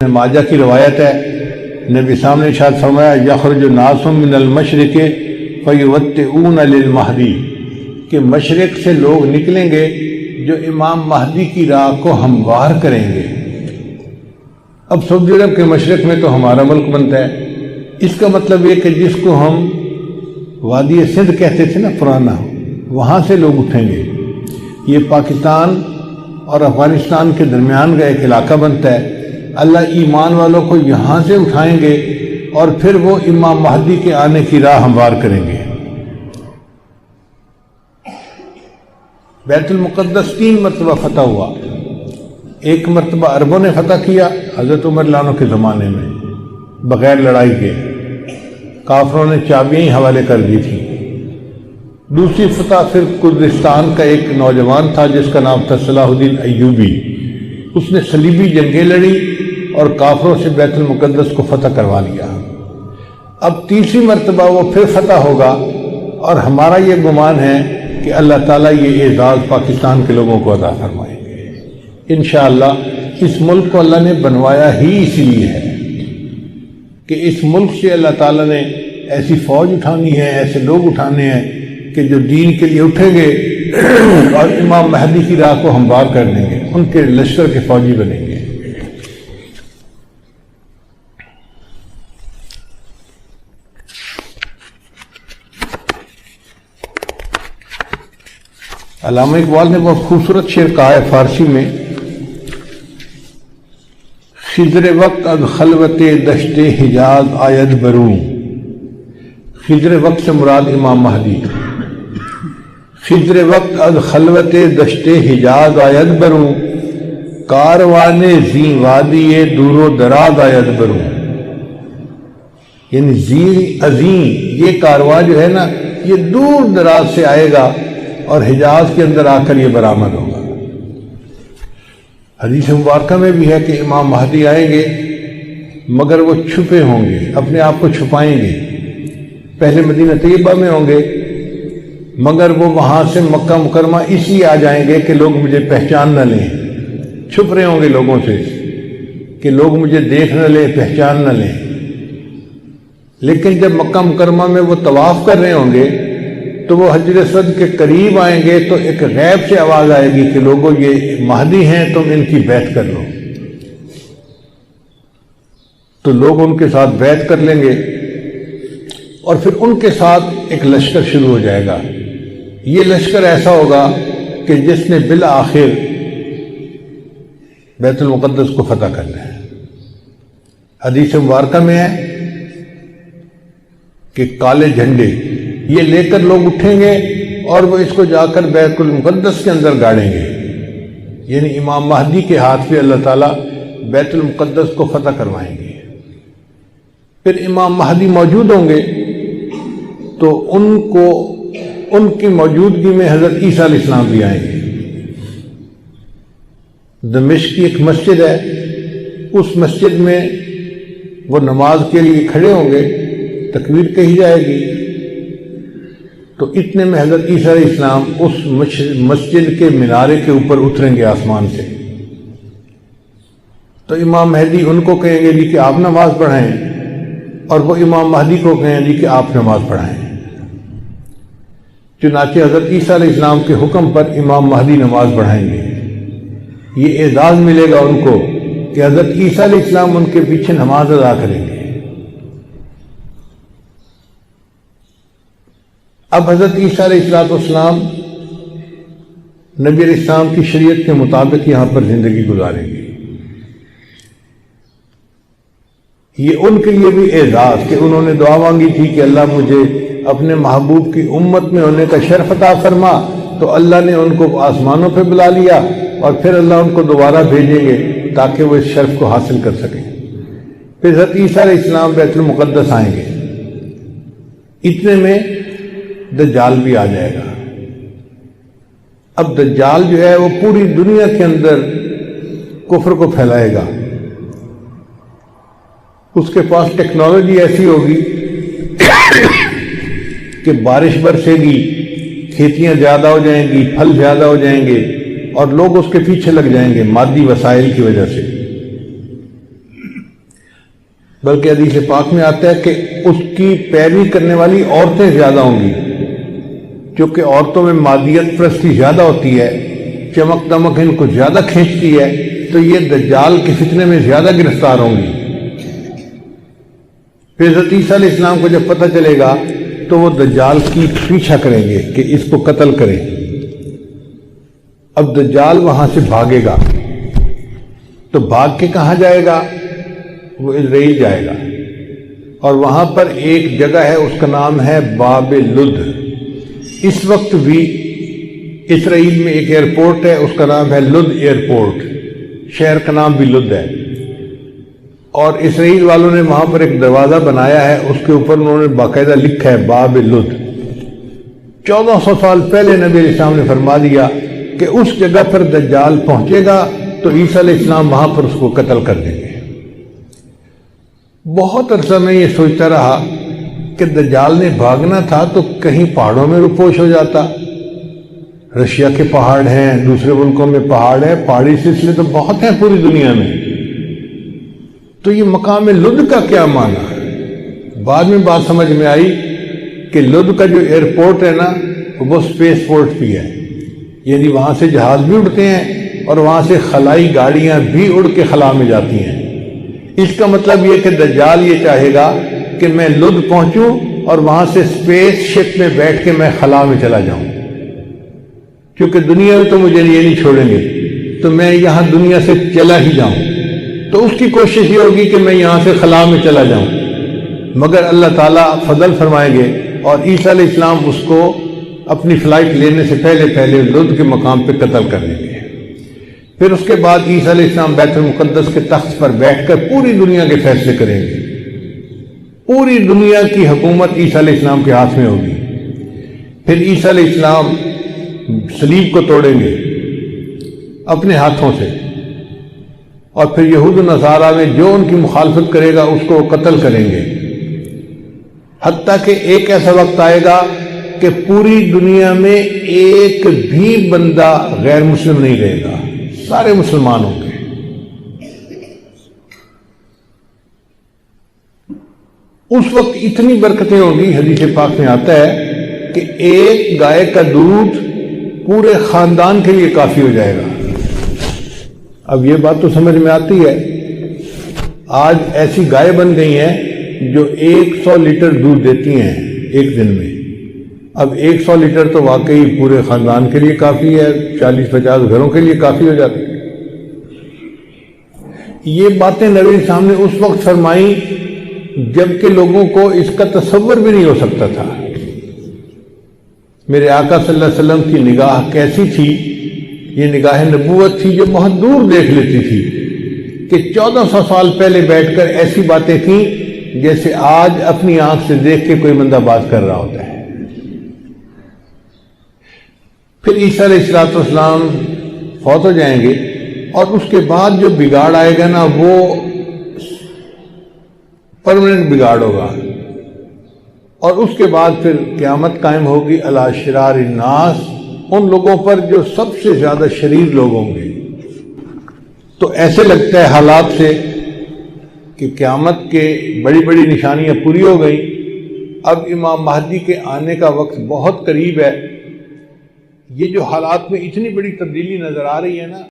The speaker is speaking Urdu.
ماجہ کی روایت ہے، نبی صاحب نے ارشاد فرمایا یخرج الناس من المشرق فیوطئون للمہدی، کہ مشرق سے لوگ نکلیں گے جو امام مہدی کی راہ کو ہموار کریں گے۔ اب سعودی عرب کے مشرق میں تو ہمارا ملک بنتا ہے، اس کا مطلب یہ کہ جس کو ہم وادی سندھ کہتے تھے نا پرانا، وہاں سے لوگ اٹھیں گے۔ یہ پاکستان اور افغانستان کے درمیان کا ایک علاقہ بنتا ہے۔ اللہ ایمان والوں کو یہاں سے اٹھائیں گے اور پھر وہ امام مہدی کے آنے کی راہ ہموار کریں گے۔ بیت المقدس 3 مرتبہ فتح ہوا۔ ایک مرتبہ عربوں نے فتح کیا حضرت عمر لانو کے زمانے میں بغیر لڑائی کے، کافروں نے چابیاں ہی حوالے کر دی تھی۔ دوسری فتح پھر کردستان کا ایک نوجوان تھا جس کا نام تھا صلاح الدین ایوبی، اس نے صلیبی جنگیں لڑی اور کافروں سے بیت المقدس کو فتح کروا لیا۔ اب تیسری مرتبہ وہ پھر فتح ہوگا، اور ہمارا یہ گمان ہے کہ اللہ تعالیٰ یہ اعزاز پاکستان کے لوگوں کو عطا فرمائیں گے انشاءاللہ۔ اس ملک کو اللہ نے بنوایا ہی اسی لیے ہے کہ اس ملک سے اللہ تعالیٰ نے ایسی فوج اٹھانی ہے، ایسے لوگ اٹھانے ہیں کہ جو دین کے لیے اٹھیں گے اور امام مہدی کی راہ کو ہموار کر دیں گے، ان کے لشکر کے فوجی بنیں گے۔ علامہ اقبال نے بہت خوبصورت شعر کہا ہے فارسی میں، خضر وقت از خلوت دشت حجاز آید بروں۔ خضر وقت سے مراد امام مہدی۔ خضر وقت از خلوت دشت حجاز آید بروں، کاروان زی وادی دور و دراز آید بروں۔ یعنی زی عظیم یہ کارواں جو ہے نا یہ دور دراز سے آئے گا اور حجاز کے اندر آ کر یہ برآمد ہوگا۔ حدیث مبارکہ میں بھی ہے کہ امام مہدی آئیں گے مگر وہ چھپے ہوں گے، اپنے آپ کو چھپائیں گے۔ پہلے مدینہ طیبہ میں ہوں گے مگر وہ وہاں سے مکہ مکرمہ اس لیے آ جائیں گے کہ لوگ مجھے پہچان نہ لیں، چھپ رہے ہوں گے لوگوں سے کہ لوگ مجھے دیکھ نہ لیں، پہچان نہ لیں۔ لیکن جب مکہ مکرمہ میں وہ طواف کر رہے ہوں گے تو وہ حجر اسود کے قریب آئیں گے تو ایک غیب سے آواز آئے گی کہ لوگوں یہ مہدی ہیں، تم ان کی بیعت کر لو۔ تو لوگ ان کے ساتھ بیعت کر لیں گے اور پھر ان کے ساتھ ایک لشکر شروع ہو جائے گا۔ یہ لشکر ایسا ہوگا کہ جس نے بالآخر بیت المقدس کو فتح کرنا ہے۔ حدیث مبارکہ میں ہے کہ کالے جھنڈے یہ لے کر لوگ اٹھیں گے اور وہ اس کو جا کر بیت المقدس کے اندر گاڑیں گے، یعنی امام مہدی کے ہاتھ پہ اللہ تعالیٰ بیت المقدس کو فتح کروائیں گے۔ پھر امام مہدی موجود ہوں گے تو ان کی موجودگی میں حضرت عیسیٰ علیہ السلام بھی آئیں گے۔ دمشق کی ایک مسجد ہے، اس مسجد میں وہ نماز کے لیے کھڑے ہوں گے، تکبیر کہی جائے گی تو اتنے میں حضرت عیسیٰ علیہ السلام اس مسجد کے مینارے کے اوپر اتریں گے آسمان سے۔ تو امام مہدی ان کو کہیں گے جی کہ آپ نماز پڑھائیں، اور وہ امام مہدی کو کہیں جی کہ آپ نماز پڑھائیں۔ چنانچہ حضرت عیسیٰ علیہ السلام کے حکم پر امام مہدی نماز پڑھائیں گے۔ یہ اعزاز ملے گا ان کو کہ حضرت عیسیٰ علیہ السلام ان کے پیچھے نماز ادا کریں گے۔ اب حضرت عیسیٰ علیہ السلام نبی علیہ السلام کی شریعت کے مطابق یہاں پر زندگی گزاریں گے۔ یہ ان کے لیے بھی اعزاز کہ انہوں نے دعا مانگی تھی کہ اللہ مجھے اپنے محبوب کی امت میں ہونے کا شرف عطا فرما، تو اللہ نے ان کو آسمانوں پہ بلا لیا اور پھر اللہ ان کو دوبارہ بھیجیں گے تاکہ وہ اس شرف کو حاصل کر سکیں۔ پھر حضرت عیسیٰ علیہ السلام بیت المقدس آئیں گے۔ اتنے میں دجال بھی آ جائے گا۔ اب دجال جو ہے وہ پوری دنیا کے اندر کفر کو پھیلائے گا۔ اس کے پاس ٹیکنالوجی ایسی ہوگی کہ بارش برسے گی، کھیتیاں زیادہ ہو جائیں گی، پھل زیادہ ہو جائیں گے اور لوگ اس کے پیچھے لگ جائیں گے مادی وسائل کی وجہ سے۔ بلکہ حدیث پاک میں آتا ہے کہ اس کی پیروی کرنے والی عورتیں زیادہ ہوں گی، کیونکہ عورتوں میں مادیت پرستی زیادہ ہوتی ہے، چمک دمک ان کو زیادہ کھینچتی ہے، تو یہ دجال کے فتنے میں زیادہ گرفتار ہوں گی۔ پھر حضرت عیسیٰ علیہ السلام کو جب پتہ چلے گا تو وہ دجال کی پیچھا کریں گے کہ اس کو قتل کریں۔ اب دجال وہاں سے بھاگے گا، تو بھاگ کے کہاں جائے گا؟ وہ اسرائیل جائے گا، اور وہاں پر ایک جگہ ہے، اس کا نام ہے باب لد۔ اس وقت بھی اسرائیل میں ایک ایئرپورٹ ہے، اس کا نام ہے لد ایئرپورٹ، شہر کا نام بھی لد ہے، اور اسرائیل والوں نے وہاں پر ایک دروازہ بنایا ہے، اس کے اوپر انہوں نے باقاعدہ لکھا ہے باب لد۔ 1400 سال پہلے نبی علیہ السلام نے فرما دیا کہ اس جگہ پر دجال پہنچے گا تو عیسیٰ علیہ السلام وہاں پر اس کو قتل کر دیں گے۔ بہت عرصہ میں یہ سوچتا رہا کہ دجال نے بھاگنا تھا تو کہیں پہاڑوں میں روپوش ہو جاتا۔ رشیا کے پہاڑ ہیں، دوسرے ملکوں میں پہاڑ ہیں، پہاڑی سلسلے تو بہت ہیں پوری دنیا میں، تو یہ مقام لد کا کیا معنی؟ بعد میں بات سمجھ میں آئی کہ لد کا جو ایئرپورٹ ہے نا وہ سپیس پورٹ بھی ہے، یعنی وہاں سے جہاز بھی اڑتے ہیں اور وہاں سے خلائی گاڑیاں بھی اڑ کے خلا میں جاتی ہیں۔ اس کا مطلب یہ کہ دجال یہ چاہے گا کہ میں لد پہنچوں اور وہاں سے سپیس شپ میں بیٹھ کے میں خلا میں چلا جاؤں، کیونکہ دنیا میں تو مجھے یہ نہیں چھوڑیں گے، تو میں یہاں دنیا سے چلا ہی جاؤں۔ تو اس کی کوشش یہ ہوگی کہ میں یہاں سے خلا میں چلا جاؤں، مگر اللہ تعالیٰ فضل فرمائیں گے اور عیسیٰ علیہ السلام اس کو اپنی فلائٹ لینے سے پہلے لد کے مقام پہ قتل کر دیں گے۔ پھر اس کے بعد عیسیٰ علیہ السلام بیت المقدس کے تخت پر بیٹھ کر پوری دنیا کے فیصلے کریں گے۔ پوری دنیا کی حکومت عیسیٰ علیہ السلام کے ہاتھ میں ہوگی۔ پھر عیسیٰ علیہ السلام صلیب کو توڑیں گے اپنے ہاتھوں سے، اور پھر یہود و نصارہ میں جو ان کی مخالفت کرے گا اس کو قتل کریں گے، حتیٰ کہ ایک ایسا وقت آئے گا کہ پوری دنیا میں ایک بھی بندہ غیر مسلم نہیں رہے گا، سارے مسلمان ہوں گے۔ اس وقت اتنی برکتیں ہوں گی، حدیث پاک میں آتا ہے کہ ایک گائے کا دودھ پورے خاندان کے لیے کافی ہو جائے گا۔ اب یہ بات تو سمجھ میں آتی ہے، آج ایسی گائے بن گئی ہیں جو 100 لیٹر دودھ دیتی ہیں ایک دن میں۔ اب 100 لیٹر تو واقعی پورے خاندان کے لیے کافی ہے، 40-50 گھروں کے لیے کافی ہو جاتی ہے۔ یہ باتیں نبی صاحب نے اس وقت فرمائی جبکہ لوگوں کو اس کا تصور بھی نہیں ہو سکتا تھا۔ میرے آقا صلی اللہ علیہ وسلم کی نگاہ کیسی تھی؟ یہ نگاہ نبوت تھی جو بہت دور دیکھ لیتی تھی، کہ 1400 سال پہلے بیٹھ کر ایسی باتیں کی جیسے آج اپنی آنکھ سے دیکھ کے کوئی بندہ بات کر رہا ہوتا ہے۔ پھر عیسیٰ علیہ السلام فوت ہو جائیں گے، اور اس کے بعد جو بگاڑ آئے گا نا وہ پرماننٹ بگاڑ ہوگا، اور اس کے بعد پھر قیامت قائم ہوگی علی شرار الناس، ان لوگوں پر جو سب سے زیادہ شریر لوگ ہوں گے۔ تو ایسے لگتا ہے حالات سے کہ قیامت کے بڑی بڑی نشانیاں پوری ہو گئی، اب امام مہدی کے آنے کا وقت بہت قریب ہے۔ یہ جو حالات میں اتنی بڑی تبدیلی نظر آ رہی ہے نا،